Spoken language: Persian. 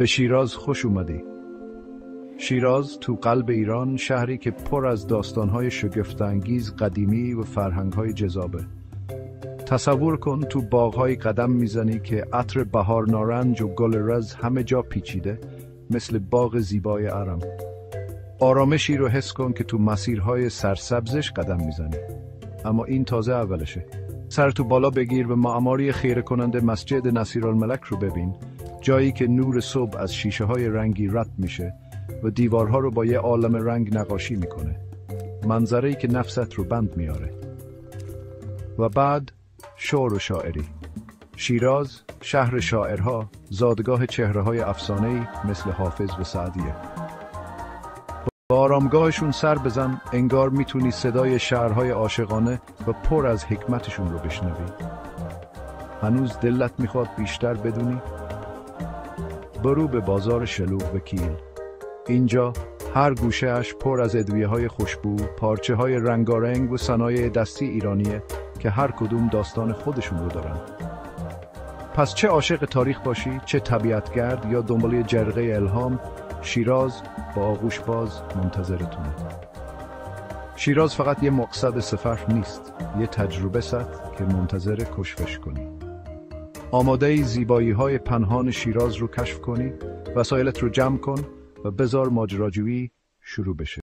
به شیراز خوش اومدی. شیراز تو قلب ایران، شهری که پر از داستانهای شگفت‌انگیز قدیمی و فرهنگهای جذابه. تصور کن تو باغ‌های قدم میزنی که عطر بهار نارنج و گل رز همه جا پیچیده، مثل باغ زیبای ارم. آرامشی رو حس کن که تو مسیرهای سرسبزش قدم میزنی. اما این تازه اولشه. سر تو بالا بگیر و معماری خیره کننده مسجد نصیرالملک رو ببین، جایی که نور صبح از شیشه های رنگی رد میشه و دیوارها رو با یه عالم رنگ نقاشی میکنه. منظره‌ای که نفست رو بند میاره. و بعد شعر و شاعری. شیراز، شهر شاعرها، زادگاه چهره‌های افسانه‌ای مثل حافظ و سعدیه. با آرامگاهشون سر بزن، انگار میتونی صدای شعرهای عاشقانه و پر از حکمتشون رو بشنوی. هنوز دلت میخواد بیشتر بدونی؟ برو به بازار شلوغ و کیل. اینجا هر گوشه‌اش پر از ادویه‌های خوشبو، پارچه‌های رنگارنگ و صنایع دستی ایرانیه که هر کدوم داستان خودشون رو دارن. پس چه عاشق تاریخ باشی، چه طبیعتگرد یا دنبال جرقه الهام، شیراز با آغوش باز منتظرتونه. شیراز فقط یه مقصد سفر نیست، یه تجربه ست که منتظر کشفش کنی. آماده زیبایی‌های پنهان شیراز رو کشف کنی، وسایلت رو جمع کن و بذار ماجراجویی شروع بشه.